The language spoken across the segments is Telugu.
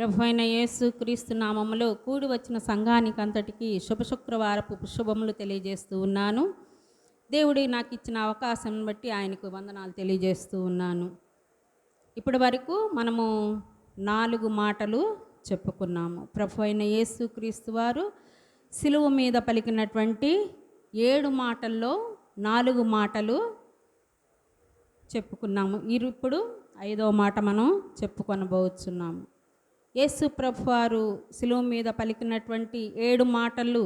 ప్రభువైన యేసు క్రీస్తు నామములో కూడి వచ్చిన సంఘానికి అంతటికి శుభశుక్రవారపు శుభములు తెలియజేస్తూ ఉన్నాను. దేవుడు నాకు ఇచ్చిన అవకాశం బట్టి ఆయనకు వందనాలు తెలియజేస్తూ ఉన్నాను. ఇప్పటి వరకు మనము 4 మాటలు చెప్పుకున్నాము. ప్రభువైన యేసు క్రీస్తు వారు సిలువ మీద పలికినటువంటి 7 మాటల్లో 4 మాటలు చెప్పుకున్నాము. ఇప్పుడు 5వ మాట మనం చెప్పుకొనబోతున్నాము. యేసు ప్రభువారు సిలువ మీద పలికినటువంటి 7 మాటలు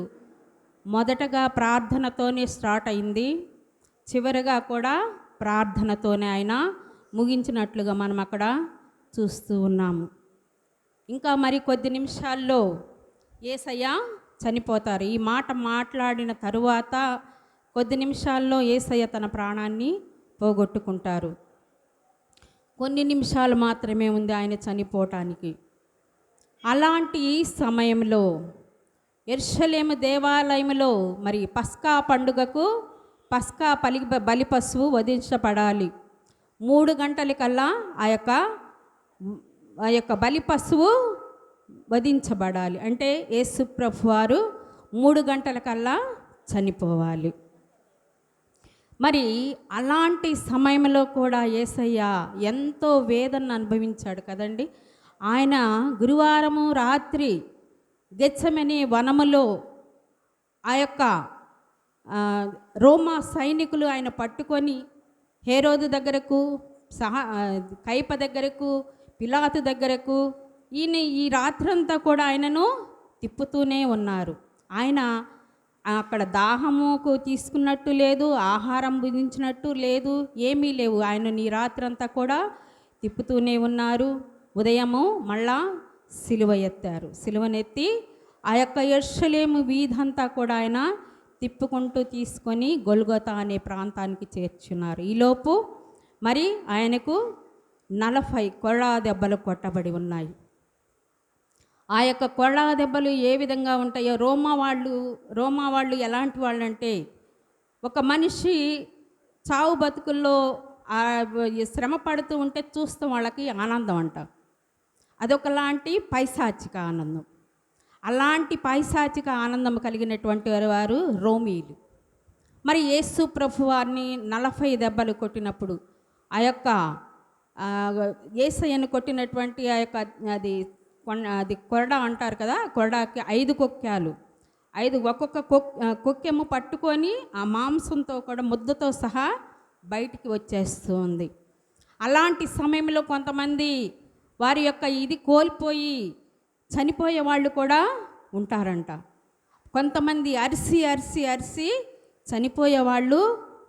మొదటగా ప్రార్థనతోనే స్టార్ట్ అయింది, చివరిగా కూడా ప్రార్థనతోనే ఆయన ముగించినట్లుగా మనం అక్కడ చూస్తూ ఉన్నాము. ఇంకా మరి కొద్ది నిమిషాల్లో యేసయ్య చనిపోతారు. ఈ మాట మాట్లాడిన తరువాత కొద్ది నిమిషాల్లో యేసయ్య తన ప్రాణాన్ని పోగొట్టుకుంటారు. కొన్ని నిమిషాలు మాత్రమే ఉంది ఆయన చనిపోవటానికి. అలాంటి సమయంలో యెరూషలేము దేవాలయంలో మరి పస్కా పండుగకు పస్కా బలి పశువు వధించబడాలి. 3 గంటలకల్లా ఆ యొక్క బలి పశువు వధించబడాలి. అంటే యేసు ప్రభువారు 3 గంటలకల్లా చనిపోవాలి. మరి అలాంటి సమయంలో కూడా యేసయ్య ఎంతో వేదన అనుభవించాడు కదండి. ఆయన గురువారము రాత్రి గెత్సెమనే వనములో ఆ యొక్క రోమా సైనికులు ఆయన పట్టుకొని హేరోదు దగ్గరకు కైప దగ్గరకు పిలాతు దగ్గరకు ఈ రాత్రంతా కూడా ఆయనను తిప్పుతూనే ఉన్నారు. ఆయన అక్కడ దాహముకు తీసుకున్నట్టు లేదు, ఆహారం భుజించినట్టు లేదు, ఏమీ లేవు. ఆయన ఈ రాత్రంతా కూడా తిప్పుతూనే ఉన్నారు. ఉదయము మళ్ళా సిలువ ఎత్తారు. సిలువనెత్తి ఆ యొక్క యెరూషలేము వీధంతా కూడా ఆయన తిప్పుకుంటూ తీసుకొని గొల్గొతా అనే ప్రాంతానికి చేర్చున్నారు. ఈలోపు మరి ఆయనకు 40 కొరడా దెబ్బలు కొట్టబడి ఉన్నాయి. ఆ యొక్క కొరడా దెబ్బలు ఏ విధంగా ఉంటాయో, రోమా వాళ్ళు ఎలాంటి వాళ్ళంటే, ఒక మనిషి చావు బతుకుల్లో శ్రమ పడుతూ ఉంటే చూస్తాం, వాళ్ళకి ఆనందం అంట. అదొకలాంటి పైశాచిక ఆనందం. అలాంటి పైశాచిక ఆనందం కలిగినటువంటి వారు రోమీలు. మరి యేసు ప్రభు వారిని 40 దెబ్బలు కొట్టినప్పుడు ఆ యొక్క యేసయ్యను కొట్టినటువంటి ఆ యొక్క అది కొరడా అంటారు కదా, కొరడాకి 5 కొక్కాలు, 5 ఒక్కొక్క కొక్కెము పట్టుకొని ఆ మాంసంతో కూడా ముద్దతో సహా బయటికి వచ్చేస్తుంది. అలాంటి సమయంలో కొంతమంది వారి యొక్క ఇది కోల్పోయి చనిపోయే వాళ్ళు కూడా ఉంటారంట. కొంతమంది అరిసి అరిసి అరిసి చనిపోయే వాళ్ళు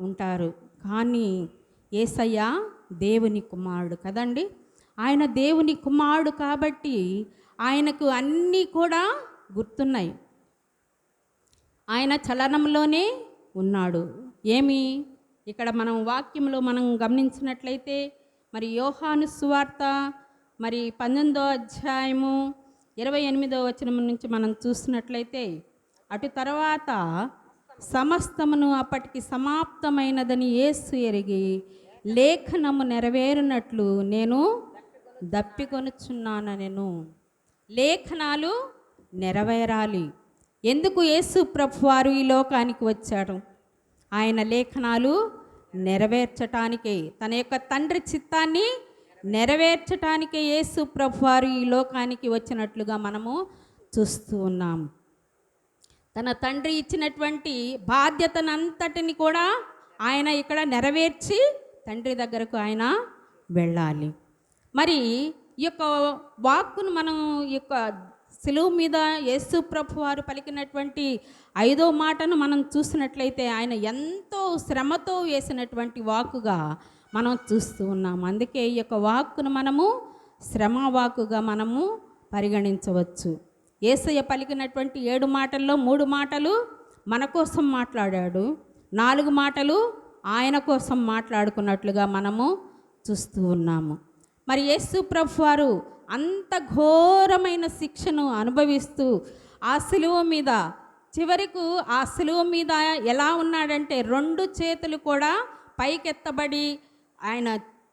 ఉంటారు. కానీ యేసయ్య దేవుని కుమారుడు కదండి. ఆయన దేవుని కుమారుడు కాబట్టి ఆయనకు అన్నీ కూడా గుర్తున్నాయి. ఆయన చలనంలోనే ఉన్నాడు. ఏమి ఇక్కడ మనం వాక్యంలో మనం గమనించినట్లయితే, మరి యోహాను సువార్త మరి 18వ అధ్యాయము 28వ వచనం నుంచి మనం చూసినట్లయితే, అటు తర్వాత సమస్తమును అప్పటికి సమాప్తమైనదని యేసు ఎరిగి లేఖనము నెరవేరునట్లు నేను దప్పికొనుచున్నానెను. లేఖనాలు నెరవేరాలి. ఎందుకు యేసు ప్రభువారు ఈ లోకానికి వచ్చాడు? ఆయన లేఖనాలు నెరవేర్చటానికే, తన యొక్క తండ్రి చిత్తాన్ని నెరవేర్చటానికే యేసు ప్రభువారు ఈ లోకానికి వచ్చినట్లుగా మనము చూస్తూ ఉన్నాము. తన తండ్రి ఇచ్చినటువంటి బాధ్యతనంతటిని కూడా ఆయన ఇక్కడ నెరవేర్చి తండ్రి దగ్గరకు ఆయన వెళ్ళాలి. మరి ఈ యొక్క వాక్కును మనం ఈ యొక్క సిలువ మీద యేసు ప్రభువారు పలికినటువంటి 5వ మాటను మనం చూసినట్లయితే ఆయన ఎంతో శ్రమతో వేసినటువంటి వాక్కుగా మనం చూస్తూ ఉన్నాము. అందుకే ఈ యొక్క వాక్కును మనము శ్రమ వాక్కుగా మనము పరిగణించవచ్చు. యేసయ్య పలికినటువంటి 7 మాటల్లో 3 మాటలు మన కోసం మాట్లాడాడు, 4 మాటలు ఆయన కోసం మాట్లాడుకున్నట్లుగా మనము చూస్తూ ఉన్నాము. మరి యేసు ప్రభువారు అంత ఘోరమైన శిక్షను అనుభవిస్తూ ఆ సిలువ మీద చివరకు ఆ సిలువ మీద ఎలా ఉన్నాడంటే, 2 చేతులు కూడా పైకెత్తబడి ఆయన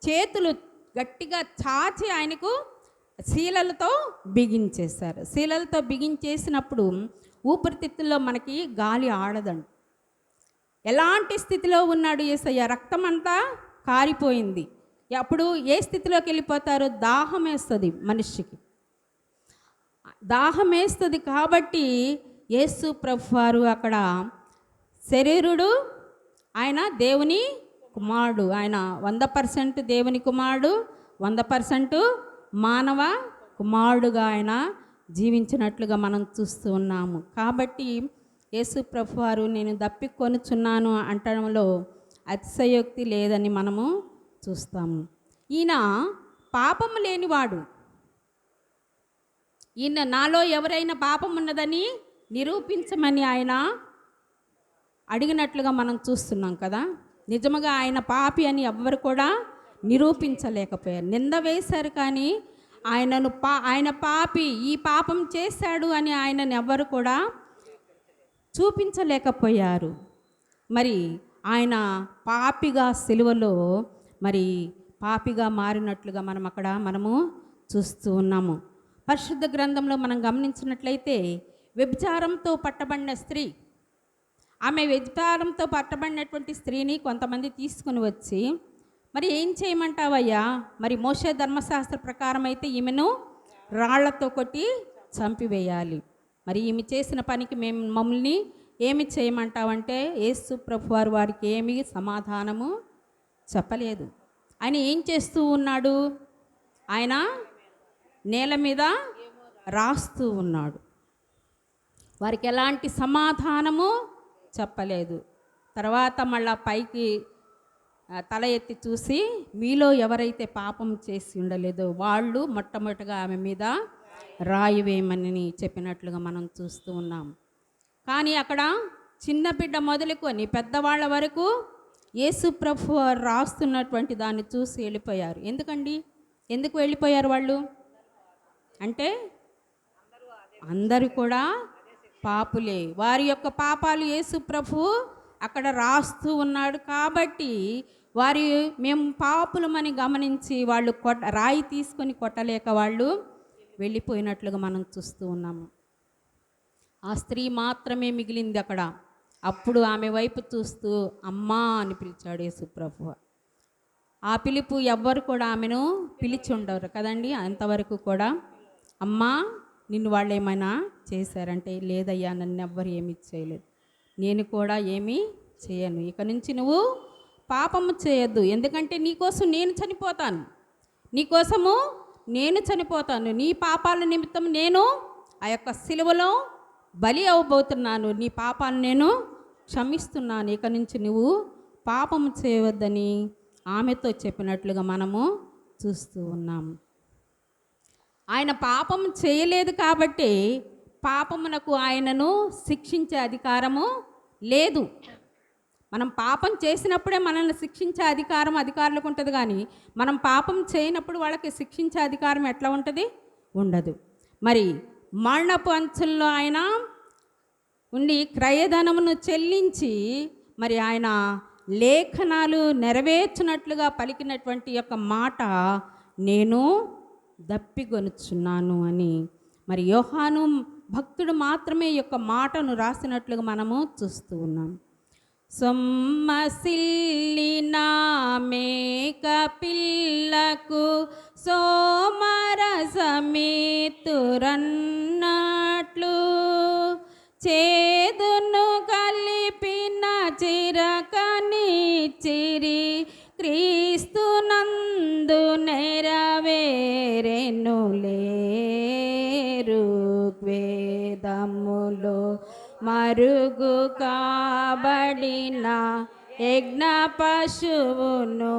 చేతులు గట్టిగా చాచి ఆయనకు శీలలతో బిగించేశారు. శీలలతో బిగించేసినప్పుడు ఊపిరితిత్తుల్లో మనకి గాలి ఆడదండి. ఎలాంటి స్థితిలో ఉన్నాడు యేసయ్య? రక్తం అంతా కారిపోయింది. అప్పుడు ఏ స్థితిలోకి వెళ్ళిపోతారు? దాహం వేస్తుంది మనిషికి. దాహం వేస్తుంది కాబట్టి యేసు ప్రభువారు అక్కడ శరీరుడు, ఆయన దేవుని కుమారుడు. ఆయన 100% దేవుని కుమారుడు, 100% మానవ కుమారుడుగా ఆయన జీవించినట్లుగా మనం చూస్తూ ఉన్నాము. కాబట్టి యేసు ప్రభువారు నేను దప్పికొనుచున్నాను అంటడంలో అతిశయోక్తి లేదని మనము చూస్తాము. ఈయన పాపము లేనివాడు. ఈయన నాలో ఎవరైనా పాపం ఉన్నదని నిరూపించమని ఆయన అడిగినట్లుగా మనం చూస్తున్నాం కదా. నిజముగా ఆయన పాపి అని ఎవ్వరు కూడా నిరూపించలేకపోయారు. నింద వేశారు కానీ ఆయన పాపి, ఈ పాపం చేశాడు అని ఆయనను ఎవ్వరు కూడా చూపించలేకపోయారు. మరి ఆయన పాపిగా సిలువలో మరి పాపిగా మారినట్లుగా మనము చూస్తూ ఉన్నాము. పరిశుద్ధ గ్రంథంలో మనం గమనించినట్లయితే వ్యభిచారంతో పట్టబడిన స్త్రీ, ఆమె వ్యభిచారంతో పట్టబడినటువంటి స్త్రీని కొంతమంది తీసుకుని వచ్చి, మరి ఏం చేయమంటావయ్యా? మరి మోషే ధర్మశాస్త్ర ప్రకారం అయితే ఈమెను రాళ్లతో కొట్టి చంపివేయాలి. మరి ఈమె చేసిన పనికి మమ్మల్ని ఏమి చేయమంటావంటే యేసు ప్రభువారు వారికి ఏమీ సమాధానము చెప్పలేదు. ఆయన ఏం చేస్తూ ఉన్నాడు? ఆయన నేల మీద రాస్తూ ఉన్నాడు. వారికి ఎలాంటి సమాధానము చెప్పలేదు. తర్వాత మళ్ళా పైకి తల ఎత్తి చూసి, మీలో ఎవరైతే పాపం చేసి ఉండలేదో వాళ్ళు మొట్టమొదటిగా ఆమె మీద రాయి వేయమని చెప్పినట్లుగా మనం చూస్తూ ఉన్నాం. కానీ అక్కడ చిన్న బిడ్డ మొదలుకొని పెద్దవాళ్ళ వరకు యేసు ప్రభు రాస్తున్నటువంటి దాన్ని చూసి వెళ్ళిపోయారు. ఎందుకు వెళ్ళిపోయారు వాళ్ళు అంటే, అందరూ కూడా పాపులే. వారి యొక్క పాపాలు యేసు ప్రభు అక్కడ రాస్తూ ఉన్నాడు. కాబట్టి మేము పాపులమని గమనించి వాళ్ళు రాయి తీసుకొని కొట్టలేక వాళ్ళు వెళ్ళిపోయినట్లుగా మనం చూస్తూ ఉన్నాము. ఆ స్త్రీ మాత్రమే మిగిలింది అక్కడ. అప్పుడు ఆమె వైపు చూస్తూ అమ్మా అని పిలిచాడు యేసు ప్రభువు. ఆ పిలుపు ఎవ్వరు కూడా ఆమెను పిలిచి ఉండరు కదండి. అంతవరకు కూడా అమ్మా నిన్ను వాళ్ళు ఏమైనా చేశారంటే, లేదయ్యా నన్ను ఎవ్వరు ఏమీ చేయలేదు, నేను కూడా ఏమీ చేయను, ఇక నుంచి నువ్వు పాపము చేయొద్దు, ఎందుకంటే నీకోసం నేను చనిపోతాను, నీకోసము నేను చనిపోతాను, నీ పాపాల నిమిత్తం నేను ఆ యొక్క సిలువలో బలి అవ్వబోతున్నాను, నీ పాపాలను నేను క్షమిస్తున్నాను, ఇక నుంచి నువ్వు పాపము చేయవద్దని ఆమెతో చెప్పినట్లుగా మనము చూస్తూ ఉన్నాము. ఆయన పాపం చేయలేదు కాబట్టి పాపమునకు ఆయనను శిక్షించే అధికారము లేదు. మనం పాపం చేసినప్పుడే మనల్ని శిక్షించే అధికారం అధికారులకు ఉంటుంది, కానీ మనం పాపం చేయనప్పుడు వాళ్ళకి శిక్షించే అధికారం ఎట్లా ఉంటుంది? ఉండదు. మరి మరణపు అంచుల్లో ఆయన ఉండి క్రయధనమును చెల్లించి మరి ఆయన లేఖనాలు నెరవేర్చినట్లుగా పలికినటువంటి యొక్క మాట, నేను దప్పిగొనుచున్నాను అని మరి యోహాను భక్తుడు మాత్రమే ఈ యొక్క మాటను రాసినట్లుగా మనము చూస్తూ ఉన్నాం. సొమ్మసిల్లిన మేక పిల్లకు సోమరసమేతురన్నట్లు చేదును కలిపిన చిరకనిచ్చిరి క్రీస్తునందు నెరవేరెనులే ఋగ్వేదములో మరుగు కాబడిన యజ్ఞ పశువును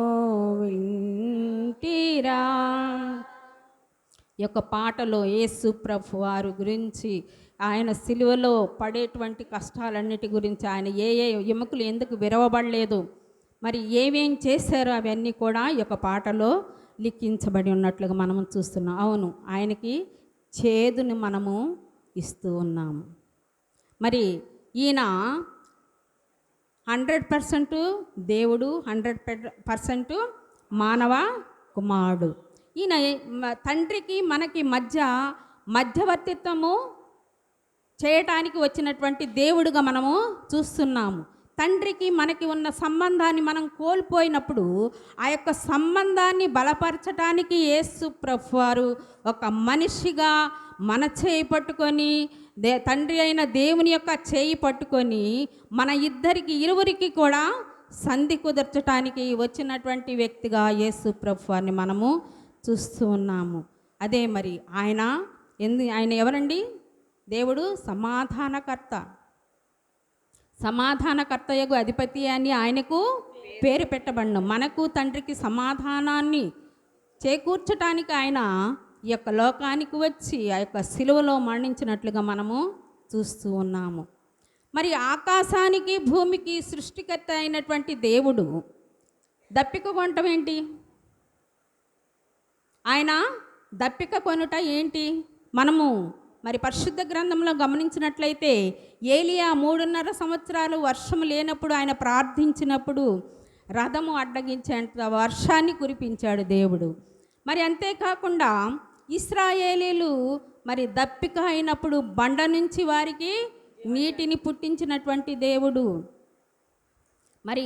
వింటిరా. ఈ యొక్క పాటలో యేసు ప్రభు వారి గురించి, ఆయన సిలువలో పడేటువంటి కష్టాలన్నిటి గురించి, ఆయన ఏ ఎముకలు ఎందుకు విరవబడలేదు, మరి ఏమేం చేశారో అవన్నీ కూడా ఈ యొక్క పాటలో లిఖించబడి ఉన్నట్లుగా మనము చూస్తున్నాం. అవును, ఆయనకి చేదుని మనము ఇస్తూ ఉన్నాము. మరి ఈయన 100% దేవుడు, 100% మానవ కుమారుడు. ఈయన తండ్రికి మనకి మధ్యవర్తిత్వము చేయటానికి వచ్చినటువంటి దేవుడుగా మనము చూస్తున్నాము. తండ్రికి మనకి ఉన్న సంబంధాన్ని మనం కోల్పోయినప్పుడు ఆ యొక్క సంబంధాన్ని బలపరచటానికి యేసు ప్రభువారు ఒక మనిషిగా మన చేయి పట్టుకొని తండ్రి అయిన దేవుని యొక్క చేయి పట్టుకొని మన ఇరువురికి కూడా సంధి కుదర్చడానికి వచ్చినటువంటి వ్యక్తిగా యేసు ప్రభువారిని మనము చూస్తూ ఉన్నాము. అదే మరి ఆయన ఎవరండి? దేవుడు సమాధానకర్తయగు అధిపతి అని ఆయనకు పేరు పెట్టబడిన మనకు తండ్రికి సమాధానాన్ని చేకూర్చటానికి ఆయన ఈ యొక్క లోకానికి వచ్చి ఆ యొక్క సిలువలో మరణించినట్లుగా మనము చూస్తూ ఉన్నాము. మరి ఆకాశానికి భూమికి సృష్టికర్త అయినటువంటి దేవుడు దప్పిక కొనటం ఏంటి? ఆయన దప్పిక కొనుట ఏంటి? మనము మరి పరిశుద్ధ గ్రంథంలో గమనించినట్లయితే ఏలియా 3.5 సంవత్సరాలు వర్షం లేనప్పుడు ఆయన ప్రార్థించినప్పుడు రథము అడ్డగించేంత వర్షాన్ని కురిపించాడు దేవుడు. మరి అంతేకాకుండా ఇశ్రాయేలీలు మరి దప్పిక అయినప్పుడు బండ నుంచి వారికి నీటిని పుట్టించినటువంటి దేవుడు. మరి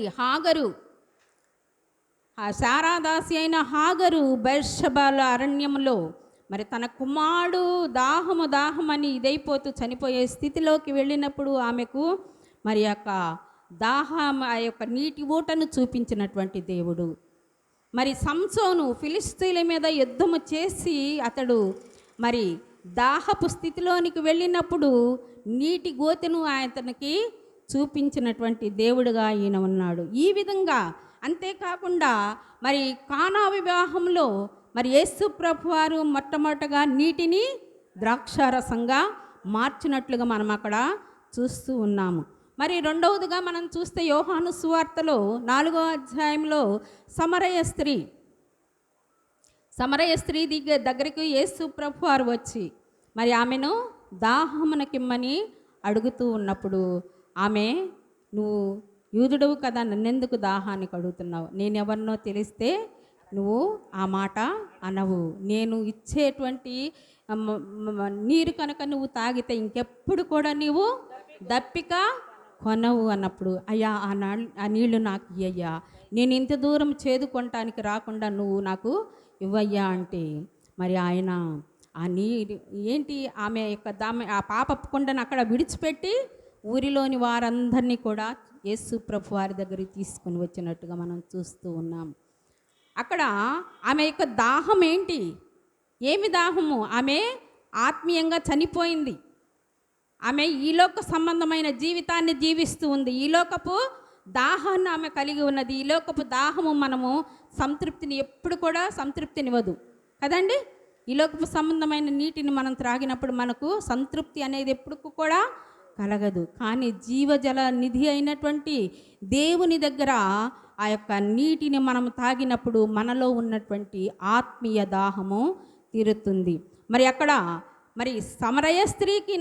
శారాదాసి అయిన హాగరు బెర్షెబాల అరణ్యంలో మరి తన కుమారుడు దాహమని ఇదైపోతూ చనిపోయే స్థితిలోకి వెళ్ళినప్పుడు ఆమెకు మరి ఆ యొక్క నీటి ఊటను చూపించినటువంటి దేవుడు. మరి సంసోను ఫిలిష్తీయుల మీద యుద్ధము చేసి అతడు మరి దాహపు స్థితిలోనికి వెళ్ళినప్పుడు నీటి గోతెను అతనికి చూపించినటువంటి దేవుడుగా ఈయన ఉన్నాడు. ఈ విధంగా అంతేకాకుండా మరి కానా వివాహంలో మరి యేసు ప్రభువారు మొట్టమొదటగా నీటిని ద్రాక్షారసంగా మార్చినట్లుగా మనం అక్కడ చూస్తూ ఉన్నాము. మరి రెండవదిగా మనం చూస్తే యోహాను సువార్తలో 4వ అధ్యాయంలో సమరయ స్త్రీ దగ్గరికి యేసు ప్రభువారు వచ్చి మరి ఆమెను దాహమునకిమ్మని అడుగుతూ ఉన్నప్పుడు ఆమె, నువ్వు యూదుడవు కదా, నన్నెందుకు దాహానికి అడుగుతున్నావు? నేనెవరినో తెలిస్తే నువ్వు ఆ మాట అనవు. నేను ఇచ్చేటువంటి నీరు కనుక నువ్వు తాగితే ఇంకెప్పుడు కూడా నీవు దప్పిక కొనవు అన్నప్పుడు, అయ్యా ఆ నీళ్లు నాకు ఇయ్యయ్యా, నేను ఇంత దూరం చేదుకొనటానికి రాకుండా నువ్వు నాకు ఇవ్వయ్యా అంటే మరి ఆయన ఆ నీరు ఏంటి, ఆమె యొక్క ఆ పాప కుండను అక్కడ విడిచిపెట్టి ఊరిలోని వారందరినీ కూడా యేసు ప్రభు వారి దగ్గరికి తీసుకొని వచ్చినట్టుగా మనం చూస్తూ ఉన్నాం. అక్కడ ఆమె యొక్క దాహం ఏంటి? ఏమి దాహము? ఆమె ఆత్మీయంగా చనిపోయింది. ఆమె ఈలోక సంబంధమైన జీవితాన్ని జీవిస్తూ ఉంది. ఈలోకపు దాహాన్ని ఆమె కలిగి ఉన్నది. ఈలోకపు దాహము మనము సంతృప్తిని ఎప్పుడు కూడా సంతృప్తినివ్వదు కదండి. ఈలోకపు సంబంధమైన నీటిని మనం త్రాగినప్పుడు మనకు సంతృప్తి అనేది ఎప్పుడు కూడా కలగదు. కానీ జీవజల నిధి అయినటువంటి దేవుని దగ్గర ఆ యొక్క నీటిని మనం తాగినప్పుడు మనలో ఉన్నటువంటి ఆత్మీయ దాహము తీరుతుంది. మరి అక్కడ మరి సమరయ స్త్రీకి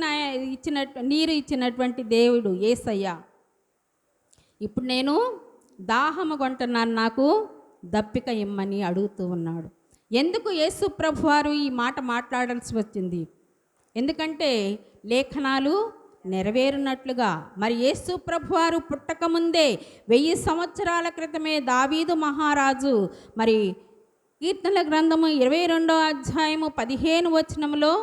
నీరు ఇచ్చినటువంటి దేవుడు యేసయ్య ఇప్పుడు నేను దాహము కొంటున్నాను, నాకు దప్పిక ఇమ్మని అడుగుతూ ఉన్నాడు. ఎందుకు యేసు ప్రభువారు ఈ మాట మాట్లాడాల్సి వచ్చింది? ఎందుకంటే లేఖనాలు నెరవేరునట్లుగా మరి యేసు ప్రభువారు పుట్టకముందే 1000 సంవత్సరాల క్రితమే దావీదు మహారాజు మరి కీర్తనల గ్రంథము 22వ అధ్యాయము 15 వచనంలో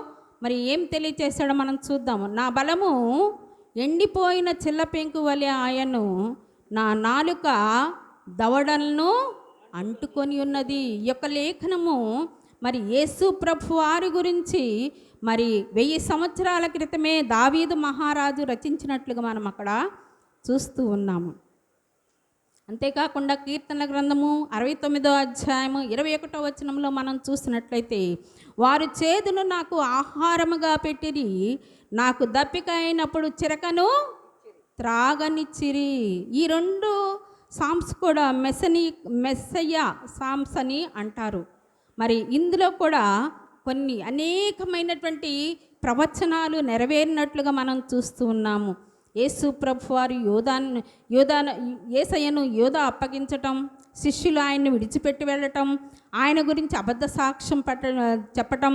మరి ఏం తెలియచేశాడో మనం చూద్దాము. నా బలము ఎండిపోయిన చిల్లపెంకు వలె ఆయను, నా నాలుక దవడలను అంటుకొని ఉన్నది. ఈ యొక్క లేఖనము మరి యేసు ప్రభు వారి గురించి మరి 1000 సంవత్సరాల క్రితమే దావీదు మహారాజు రచించినట్లుగా మనం అక్కడ చూస్తూ ఉన్నాము. అంతేకాకుండా కీర్తనల గ్రంథము 69వ అధ్యాయము 21వ వచనంలో మనం చూసినట్లయితే, వారు చేదును నాకు ఆహారముగా పెట్టిరి, నాకు దప్పిక అయినప్పుడు చిరకను త్రాగనిచ్చిరి. ఈ 2 సామ్స్ కూడా మెస్సయ్య సామ్స్ అని అంటారు. మరి ఇందులో కూడా కొన్ని అనేకమైనటువంటి ప్రవచనాలు నెరవేరినట్లుగా మనం చూస్తూ ఉన్నాము. యేసు ప్రభువారు యేసయ్యను యోధ అప్పగించటం, శిష్యులు ఆయన్ని విడిచిపెట్టి వెళ్ళటం, ఆయన గురించి అబద్ధ సాక్ష్యం చెప్పటం,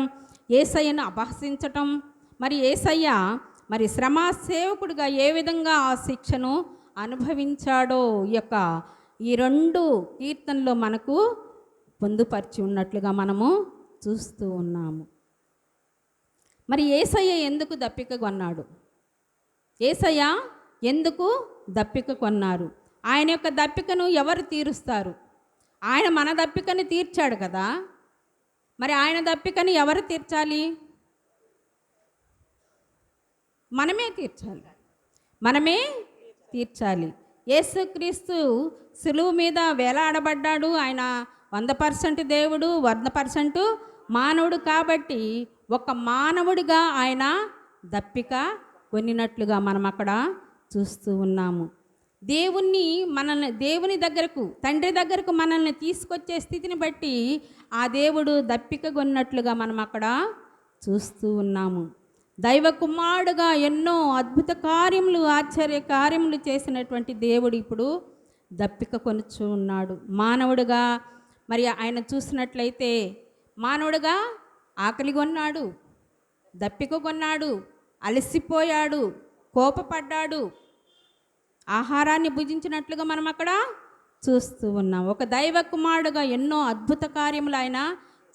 యేసయ్యను అపహసించటం, మరి యేసయ్య మరి శ్రమ సేవకుడిగా ఏ విధంగా ఆ శిక్షను అనుభవించాడో ఈ 2 కీర్తనలో మనకు పొందుపరిచి ఉన్నట్లుగా మనము చూస్తూ ఉన్నాము. మరి యేసయ్య ఎందుకు దప్పిక కొన్నాడు? యేసయ్య ఎందుకు దప్పిక కొన్నారు? ఆయన యొక్క దప్పికను ఎవరు తీరుస్తారు? ఆయన మన దప్పికను తీర్చాడు కదా. మరి ఆయన దప్పికను ఎవరు తీర్చాలి? మనమే తీర్చాలి. యేసుక్రీస్తు సులువు మీద వేలాడబడ్డాడు. ఆయన 100% దేవుడు, 100% మానవుడు. కాబట్టి ఒక మానవుడిగా ఆయన దప్పిక కొనినట్లుగా మనం అక్కడ చూస్తూ ఉన్నాము. దేవుని దగ్గరకు, తండ్రి దగ్గరకు మనల్ని తీసుకొచ్చే స్థితిని బట్టి ఆ దేవుడు దప్పిక కొన్నట్లుగా మనం అక్కడ చూస్తూ ఉన్నాము. దైవ కుమారుడుగా ఎన్నో అద్భుత కార్యములు, ఆశ్చర్య కార్యములు చేసినటువంటి దేవుడు ఇప్పుడు దప్పిక కొనుచూ ఉన్నాడు. మానవుడుగా మరి ఆయన చూసినట్లయితే మానవుడుగా ఆకలి కొన్నాడు, దప్పిక కొన్నాడు, అలసిపోయాడు, కోపపడ్డాడు, ఆహారాన్ని భుజించినట్లుగా మనం అక్కడ చూస్తూ ఉన్నాం. ఒక దైవ కుమారుడుగా ఎన్నో అద్భుత కార్యములు ఆయన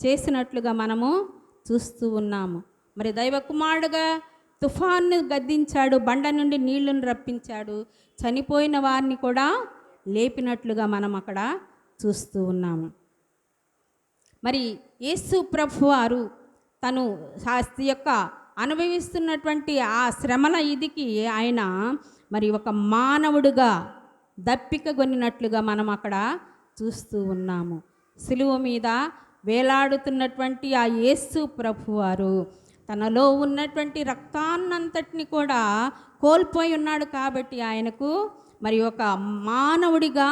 చేసినట్లుగా మనము చూస్తూ ఉన్నాము. మరి దైవ కుమారుడుగా తుఫాన్ని గద్దించాడు, బండ నుండి నీళ్లను రప్పించాడు, చనిపోయిన వారిని కూడా లేపినట్లుగా మనం అక్కడ చూస్తూ ఉన్నాము. మరి యేసు ప్రభువారు తను యొక్క అనుభవిస్తున్నటువంటి ఆ శ్రమల ఇదికి ఆయన మరి ఒక మానవుడుగా దప్పిక కొనినట్లుగా మనం అక్కడ చూస్తూ ఉన్నాము. సిలువ మీద వేలాడుతున్నటువంటి ఆ యేసు ప్రభువారు తనలో ఉన్నటువంటి రక్తాన్నంతటిని కూడా కోల్పోయి ఉన్నాడు. కాబట్టి ఆయనకు మరి ఒక మానవుడిగా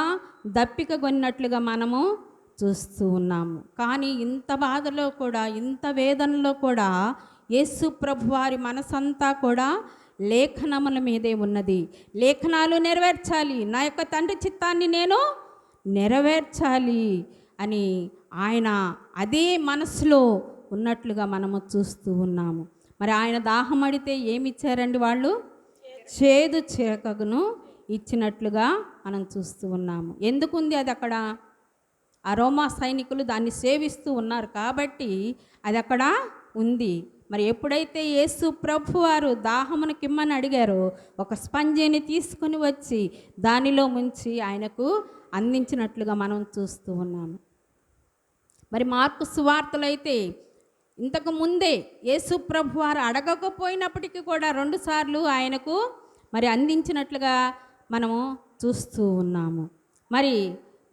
దప్పిక కొన్నట్లుగా మనము చూస్తూ ఉన్నాము. కానీ ఇంత బాధలో కూడా, ఇంత వేదనలో కూడా యేసు ప్రభువారి మనసంతా కూడా లేఖనముల మీదే ఉన్నది. లేఖనాలు నెరవేర్చాలి, నా యొక్క తండ్రి చిత్తాన్ని నేను నెరవేర్చాలి అని ఆయన అదే మనసులో ఉన్నట్లుగా మనము చూస్తూ ఉన్నాము. మరి ఆయన దాహం అడితే ఏమి ఇచ్చారండి? వాళ్ళు చేదు చిరకను ఇచ్చినట్లుగా మనం చూస్తూ ఉన్నాము. ఎందుకుంది అది అక్కడ? ఆ రోమా సైనికులు దాన్ని సేవిస్తూ ఉన్నారు కాబట్టి అది అక్కడ ఉంది. మరి ఎప్పుడైతే యేసు ప్రభువారు దాహమును కిమ్మని అడిగారో ఒక స్పంజిని తీసుకొని వచ్చి దానిలో ముంచి ఆయనకు అందించినట్లుగా మనం చూస్తూ ఉన్నాము. మరి మార్కు సువార్తలు అయితే ఇంతకు ముందే యేసు ప్రభువారు అడగకపోయినప్పటికీ కూడా 2 సార్లు ఆయనకు మరి అందించినట్లుగా మనము చూస్తూ ఉన్నాము.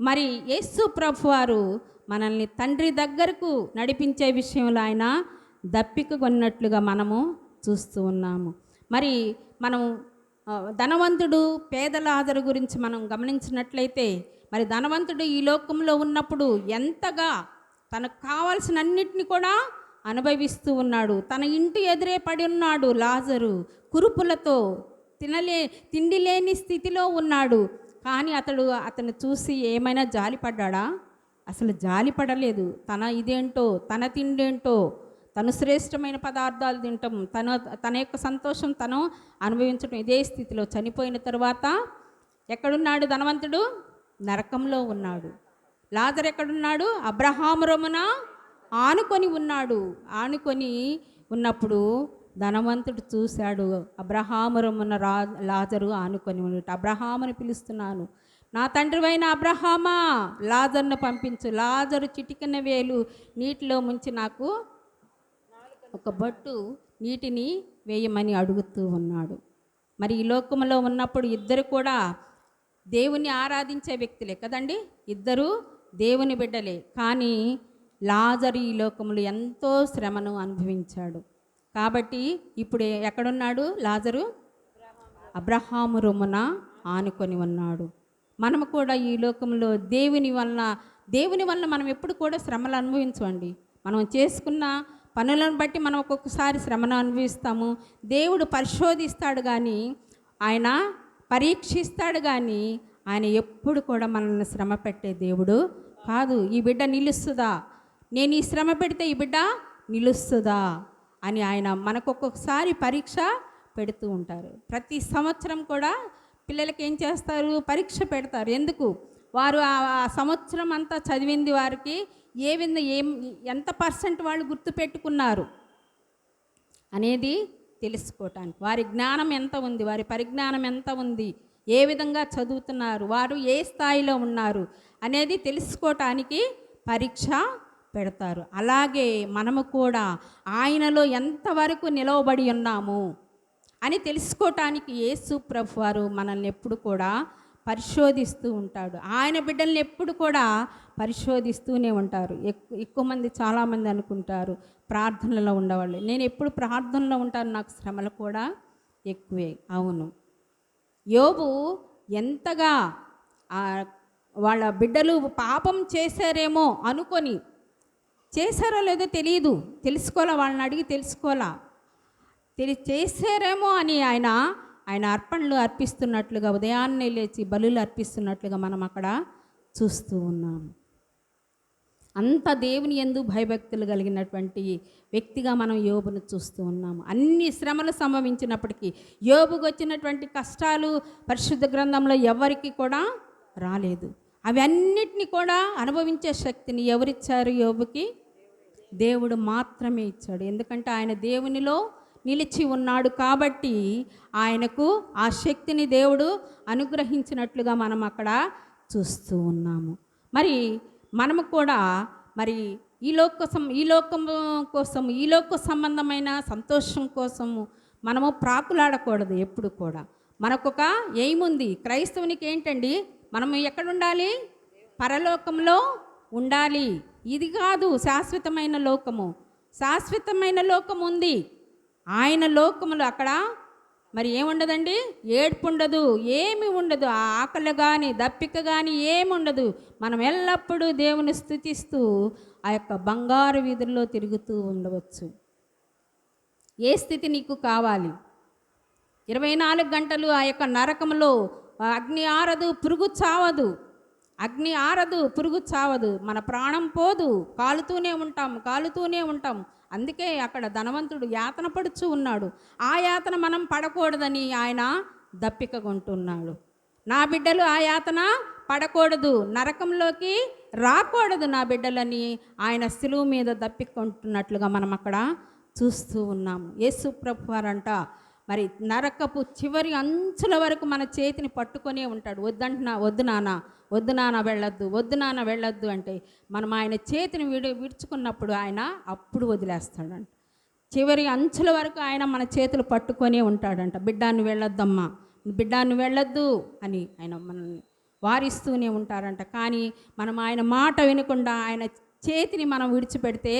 మరి యేసు ప్రభువారు మనల్ని తండ్రి దగ్గరకు నడిపించే విషయంలో ఆయన దప్పిక కొన్నట్లుగా మనము చూస్తూ ఉన్నాము. మరి మనం ధనవంతుడు పేద లాజరు గురించి మనం గమనించినట్లయితే, మరి ధనవంతుడు ఈ లోకంలో ఉన్నప్పుడు ఎంతగా తనకు కావాల్సినన్నిటిని కూడా అనుభవిస్తూ ఉన్నాడు. తన ఇంటి ఎదురే పడి ఉన్నాడు లాజరు, కురుపులతో తిండి లేని స్థితిలో ఉన్నాడు. కానీ అతను చూసి ఏమైనా జాలిపడ్డా? అసలు జాలిపడలేదు. తన ఇదేంటో, తన తిండేంటో, తను శ్రేష్టమైన పదార్థాలు తినటం, తన యొక్క సంతోషం తను అనుభవించడం, ఇదే స్థితిలో చనిపోయిన తర్వాత ఎక్కడున్నాడు ధనవంతుడు? నరకంలో ఉన్నాడు. లాజరు ఎక్కడున్నాడు? అబ్రహాము రొమ్మున ఆనుకొని ఉన్నాడు. ఆనుకొని ఉన్నప్పుడు ధనవంతుడు చూశాడు, అబ్రహాము రొమ్మున లాజరు ఆనుకొని ఉన్నట్టు. అబ్రహాముని పిలుస్తున్నాను, నా తండ్రివైన అబ్రహామా, లాజరును పంపించు. లాజరు చిటికెన వేలు నీటిలో ముంచి నాకు ఒక బొట్టు నీటిని వేయమని అడుగుతూ ఉన్నాడు. మరి ఈ లోకంలో ఉన్నప్పుడు ఇద్దరు కూడా దేవుని ఆరాధించే వ్యక్తులే కదండి, ఇద్దరు దేవుని బిడ్డలే. కానీ లాజరు ఈ లోకంలో ఎంతో శ్రమను అనుభవించాడు. కాబట్టి ఇప్పుడు ఎక్కడున్నాడు లాజరు? అబ్రహాము రొమ్మున ఆనుకొని ఉన్నాడు. మనము కూడా ఈ లోకంలో దేవుని వలన మనం ఎప్పుడు కూడా శ్రమలు అనుభవించండి. మనం చేసుకున్న పనులను బట్టి మనం ఒక్కొక్కసారి శ్రమను అనుభవిస్తాము. దేవుడు పరిశోధిస్తాడు, కానీ ఆయన పరీక్షిస్తాడు, కానీ ఆయన ఎప్పుడు కూడా మనల్ని శ్రమ పెట్టే దేవుడు కాదు. ఈ బిడ్డ నిలుస్తుందా, నేను ఈ శ్రమ పెడితే ఈ బిడ్డ నిలుస్తుందా అని ఆయన మనకు ఒక్కొక్కసారి పరీక్ష పెడుతూ ఉంటారు. ప్రతి సంవత్సరం కూడా పిల్లలకి ఏం చేస్తారు, పరీక్ష పెడతారు. ఎందుకు? వారు ఆ సంవత్సరం అంతా చదివింది వారికి ఎంత పర్సెంట్ వాళ్ళు గుర్తుపెట్టుకున్నారు అనేది తెలుసుకోవటానికి, వారి జ్ఞానం ఎంత ఉంది, వారి పరిజ్ఞానం ఎంత ఉంది, ఏ విధంగా చదువుతున్నారు, వారు ఏ స్థాయిలో ఉన్నారు అనేది తెలుసుకోవటానికి పరీక్ష పెడతారు. అలాగే మనము కూడా ఆయనలో ఎంతవరకు నిలవబడి ఉన్నాము అని తెలుసుకోవటానికి యేసు ప్రభువారు మనల్ని ఎప్పుడు కూడా పరిశోధిస్తూ ఉంటాడు. ఆయన బిడ్డల్ని ఎప్పుడు కూడా పరిశోధిస్తూనే ఉంటారు. ఎక్కువ మంది చాలామంది అనుకుంటారు ప్రార్థనలో ఉండేవాళ్ళు, నేను ఎప్పుడు ప్రార్థనలో ఉంటాను, నాకు శ్రమలు కూడా ఎక్కువే. అవును, యోబు ఎంతగా వాళ్ళ బిడ్డలు పాపం చేశారేమో అనుకొని, చేశారో లేదో తెలియదు, తెలుసుకోవాలా, వాళ్ళని అడిగి తెలుసుకోవాలా, చేశారేమో అని ఆయన అర్పణలు అర్పిస్తున్నట్లుగా, ఉదయాన్నే లేచి బలులు అర్పిస్తున్నట్లుగా మనం అక్కడ చూస్తూ ఉన్నాము. అంత దేవుని యందు భయభక్తులు కలిగినటువంటి వ్యక్తిగా మనం యోబును చూస్తూ ఉన్నాము. అన్ని శ్రమలు సంభవించినప్పటికీ యోబుకు వచ్చినటువంటి కష్టాలు పరిశుద్ధ గ్రంథంలో ఎవరికి కూడా రాలేదు. అవి అన్నిటినీ కూడా అనుభవించే శక్తిని ఎవరిచ్చారు యోబుకి? దేవుడు మాత్రమే ఇచ్చాడు. ఎందుకంటే ఆయన దేవునిలో నిలిచి ఉన్నాడు కాబట్టి ఆయనకు ఆ శక్తిని దేవుడు అనుగ్రహించినట్లుగా మనం అక్కడ చూస్తూ ఉన్నాము. మరి మనము కూడా మరి ఈ లోకం కోసం, ఈ లోక సంబంధమైన సంతోషం కోసము మనము ప్రాకులాడకూడదు. ఎప్పుడు కూడా మనకొక ఎయిమ్ ఉంది. క్రైస్తవునికి ఏంటండి, మనము ఎక్కడుండాలి? పరలోకంలో ఉండాలి. ఇది కాదు శాశ్వతమైన లోకము. శాశ్వతమైన లోకం ఉంది. ఆయన లోకములు అక్కడ మరి ఏముండదండి, ఏడ్పు ఉండదు, ఏమి ఉండదు, ఆకలి కానీ దప్పిక కానీ ఏమి ఉండదు. మనం ఎల్లప్పుడూ దేవుని స్తుతిస్తూ ఆ యొక్క బంగారు వీధుల్లో తిరుగుతూ ఉండవచ్చు. ఏ స్థితి నీకు కావాలి? 24 గంటలు ఆ యొక్క నరకంలో అగ్ని ఆరదు, పురుగు చావదు. అగ్ని ఆరదు, పురుగు చావదు. మన ప్రాణం పోదు, కాలుతూనే ఉంటాం. అందుకే అక్కడ ధనవంతుడు యాతన పడుచు ఉన్నాడు. ఆ యాతన మనం పడకూడదని ఆయన దప్పిక కొంటున్నాడు. నా బిడ్డలు ఆ యాతన పడకూడదు, నరకంలోకి రాకూడదు నా బిడ్డలని ఆయన సిలువ మీద దప్పికొంటున్నట్లుగా మనం అక్కడ చూస్తూ ఉన్నాము. యేసు ప్రభువారంట మరి నరకపు చివరి అంచుల వరకు మన చేతిని పట్టుకొనే ఉంటాడు. వద్దు నాన్న వెళ్ళొద్దు అంటే మనం ఆయన చేతిని విడుచుకున్నప్పుడు ఆయన అప్పుడు వదిలేస్తాడంట. చివరి అంచుల వరకు ఆయన మన చేతులు పట్టుకొనే ఉంటాడంట. బిడ్డాన్ని వెళ్ళొద్దమ్మా, బిడ్డాన్ని వెళ్ళొద్దు అని ఆయన మనల్ని వారిస్తూనే ఉంటారంట. కానీ మనం ఆయన మాట వినకుండా ఆయన చేతిని మనం విడిచిపెడితే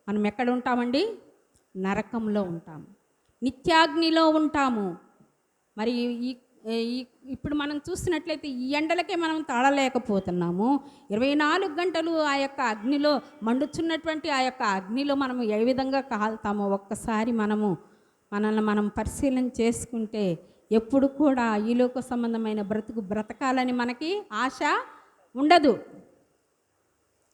మనం ఎక్కడ ఉంటామండి? నరకంలో ఉంటాము, నిత్యాగ్నిలో ఉంటాము. మరి ఇప్పుడు మనం చూసినట్లయితే ఈ ఎండలకే మనం తాళలేకపోతున్నాము. 24 గంటలు ఆ యొక్క అగ్నిలో మండుచున్నటువంటి ఆ యొక్క అగ్నిలో మనం ఏ విధంగా కాలుతామో ఒక్కసారి మనల్ని మనం పరిశీలన చేసుకుంటే ఎప్పుడు కూడా ఈ లోక సంబంధమైన బ్రతకాలని మనకి ఆశ ఉండదు.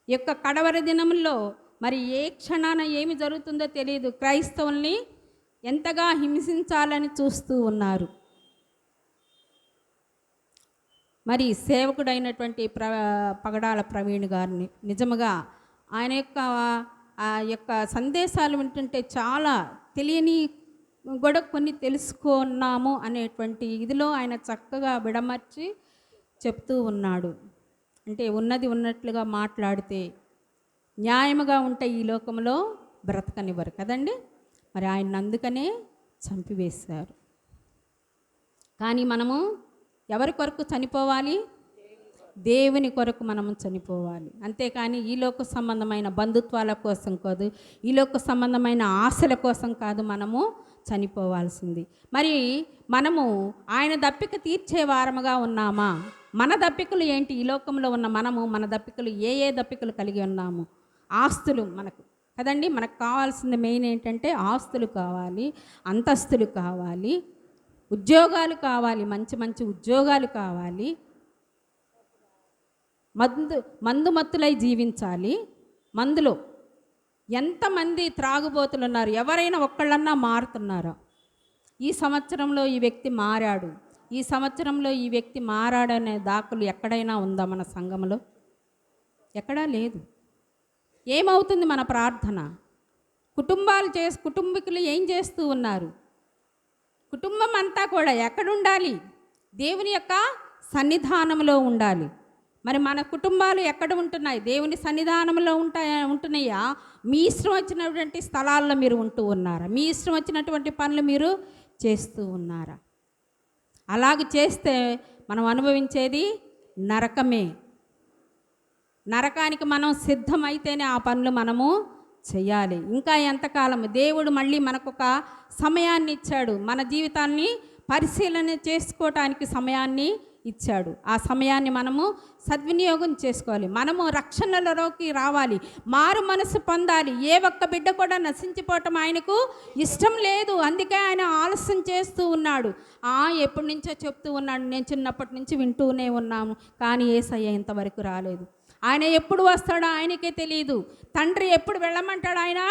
ఈ యొక్క కడవరి దినంలో మరి ఏ క్షణాన ఏమి జరుగుతుందో తెలియదు. క్రైస్తవుల్ని ఎంతగా హింసించాలని చూస్తూ ఉన్నారు. మరి సేవకుడైనటువంటి పగడాల ప్రవీణ్ గారిని నిజముగా ఆయన యొక్క సందేశాలు వింటుంటే చాలా తెలియని కూడా కొన్ని తెలుసుకున్నాము అనేటువంటి ఇదిలో ఆయన చక్కగా విడమర్చి చెప్తూ ఉన్నాడు. అంటే ఉన్నది ఉన్నట్లుగా మాట్లాడితే న్యాయముగా ఉంటే ఈ లోకంలో బ్రతకనివ్వరు కదండి. మరి ఆయన అందుకనే చంపివేశారు. కానీ మనము ఎవరి కొరకు చనిపోవాలి? దేవుని కొరకు మనము చనిపోవాలి. అంతేకాని ఈ లోక సంబంధమైన బంధుత్వాల కోసం కాదు, ఈ లోక సంబంధమైన ఆశల కోసం కాదు మనము చనిపోవాల్సింది. మరి మనము ఆయన దప్పిక తీర్చే వారముగా ఉన్నామా? మన దప్పికలు ఏంటి? ఈ లోకంలో ఉన్న మన దప్పికలు ఏ దప్పికలు కలిగి ఉన్నాము? ఆస్తులు మనకు కదండి. మనకు కావాల్సింది మెయిన్ ఏంటంటే ఆస్తులు కావాలి, అంతస్తులు కావాలి, ఉద్యోగాలు కావాలి, మంచి మంచి ఉద్యోగాలు కావాలి, మందు మత్తులై జీవించాలి. మందులో ఎంతమంది త్రాగుబోతులు ఉన్నారు? ఎవరైనా ఒక్కళ్ళన్నా మారుతున్నారా? ఈ సంవత్సరంలో ఈ వ్యక్తి మారాడు, ఈ సంవత్సరంలో ఈ వ్యక్తి మారాడనే దాఖలు ఎక్కడైనా ఉందా మన సంఘంలో? ఎక్కడా లేదు. ఏమవుతుంది మన ప్రార్థన? కుటుంబీకులు ఏం చేస్తూ ఉన్నారు? కుటుంబం అంతా కూడా ఎక్కడుండాలి? దేవుని యొక్క సన్నిధానంలో ఉండాలి. మరి మన కుటుంబాలు ఎక్కడ ఉంటున్నాయి? దేవుని సన్నిధానంలో ఉంటున్నాయా? మీ ఇష్టం వచ్చినటువంటి స్థలాల్లో మీరు ఉంటూ ఉన్నారా? మీ ఇష్టం వచ్చినటువంటి పనులు మీరు చేస్తూ ఉన్నారా? అలాగ చేస్తే మనం అనుభవించేది నరకమే. నరకానికి మనం సిద్ధమైతేనే ఆ పనులు మనము చెయ్యాలి. ఇంకా ఎంతకాలం? దేవుడు మళ్ళీ మనకొక సమయాన్ని ఇచ్చాడు, మన జీవితాన్ని పరిశీలన చేసుకోవటానికి సమయాన్ని ఇచ్చాడు. ఆ సమయాన్ని మనము సద్వినియోగం చేసుకోవాలి. మనము రక్షణలోకి రావాలి, మారు మనసు పొందాలి. ఏ ఒక్క బిడ్డ కూడా నశించిపోవటం ఆయనకు ఇష్టం లేదు. అందుకే ఆయన ఆలస్యం చేస్తూ ఉన్నాడు. ఎప్పటి నుంచో చెప్తూ ఉన్నాడు, నేను చిన్నప్పటి నుంచి వింటూనే ఉన్నాము, కానీ యేసయ్య ఇంతవరకు రాలేదు. ఆయన ఎప్పుడు వస్తాడో ఆయనకే తెలియదు. తండ్రి ఎప్పుడు వెళ్ళమంటాడు ఆయన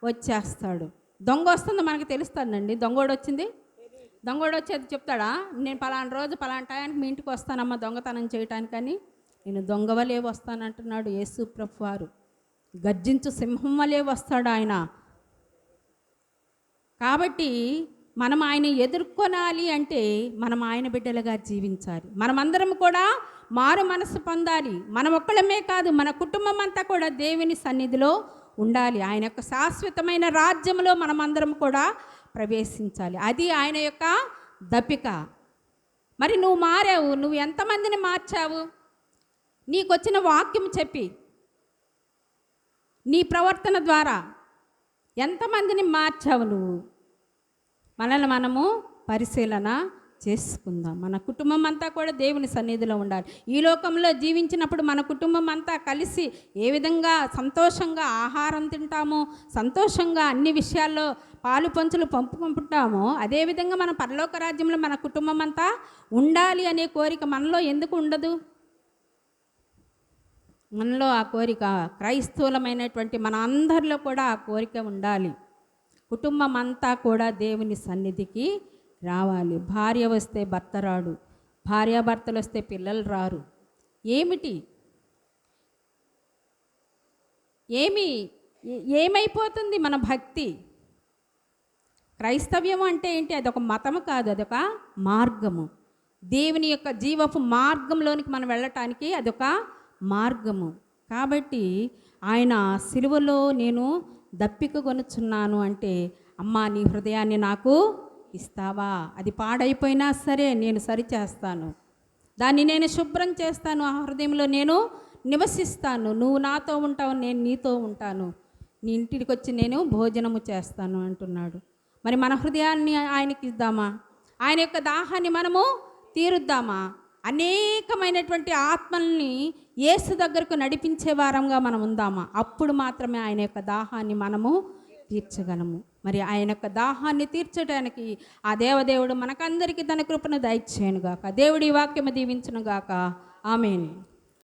వచ్చేస్తాడు. దొంగ వస్తుంది మనకు తెలుస్తుందండి. దొంగోడు వచ్చింది, దొంగోడు వచ్చేది చెప్తాడా? నేను పలానా రోజు పలానా టయానికి మీ ఇంటికి వస్తానమ్మా దొంగతనం చేయటానికని. నేను దొంగవలే వస్తానంటున్నాడు యేసు ప్రభువారు. గర్జించు సింహం వలే వస్తాడు ఆయన. కాబట్టి మనం ఆయన ఎదుర్కొనాలి అంటే మనం ఆయన బిడ్డలుగా జీవించాలి. మనమందరం కూడా మారు మనసు పొందాలి. మనం ఒక్కళ్ళమే కాదు, మన కుటుంబం అంతా కూడా దేవుని సన్నిధిలో ఉండాలి. ఆయన యొక్క శాశ్వతమైన రాజ్యంలో మనమందరం కూడా ప్రవేశించాలి. అది ఆయన యొక్క దప్పిక. మరి నువ్వు మారావు, నువ్వు ఎంతమందిని మార్చావు? నీకొచ్చిన వాక్యం చెప్పి నీ ప్రవర్తన ద్వారా ఎంతమందిని మార్చావు నువ్వు? మనల్ని మనము పరిశీలన చేసుకుందాం. మన కుటుంబం అంతా కూడా దేవుని సన్నిధిలో ఉండాలి. ఈ లోకంలో జీవించినప్పుడు మన కుటుంబం అంతా కలిసి ఏ విధంగా సంతోషంగా ఆహారం తింటామో, సంతోషంగా అన్ని విషయాల్లో పాలు పంచులు పంపుకుంటామో, అదేవిధంగా మన పరలోక రాజ్యంలో మన కుటుంబం అంతా ఉండాలి అనే కోరిక మనలో ఎందుకు ఉండదు? మనలో ఆ కోరిక, క్రైస్తవులమైనటువంటి మన అందరిలో కూడా ఆ కోరిక ఉండాలి. కుటుంబం అంతా కూడా దేవుని సన్నిధికి రావాలి. భార్య వస్తే భర్త రాడు, భార్యాభర్తలు వస్తే పిల్లలు రారు. ఏమైపోతుంది మన భక్తి? క్రైస్తవ్యం అంటే ఏంటి? అదొక మతము కాదు, అదొక మార్గము. దేవుని యొక్క జీవపు మార్గంలోనికి మనం వెళ్ళటానికి అదొక మార్గము. కాబట్టి ఆయన సిలువలో నేను దప్పిక కొనుచున్నాను అంటే, అమ్మా నీ హృదయాన్ని నాకు ఇస్తావా? అది పాడైపోయినా సరే నేను సరిచేస్తాను, దాన్ని నేను శుభ్రం చేస్తాను, ఆ హృదయంలో నేను నివసిస్తాను. నువ్వు నాతో ఉంటావు, నేను నీతో ఉంటాను, నీ ఇంటికి వచ్చి నేను భోజనము చేస్తాను అంటున్నాడు. మరి మన హృదయాన్ని ఆయనకి ఇద్దామా? ఆయన యొక్క దాహాన్ని మనము తీరుద్దామా? అనేకమైనటువంటి ఆత్మల్ని యేసు దగ్గరకు నడిపించే వారంగా మనం ఉందామా? అప్పుడు మాత్రమే ఆయన యొక్క దాహాన్ని మనము తీర్చగలము. మరి ఆయన యొక్క దాహాన్ని తీర్చడానికి ఆ దేవదేవుడు మనకందరికీ తన కృపను దయచేయనుగాక. దేవుడి వాక్యము దీవించునుగాక. ఆమేన్.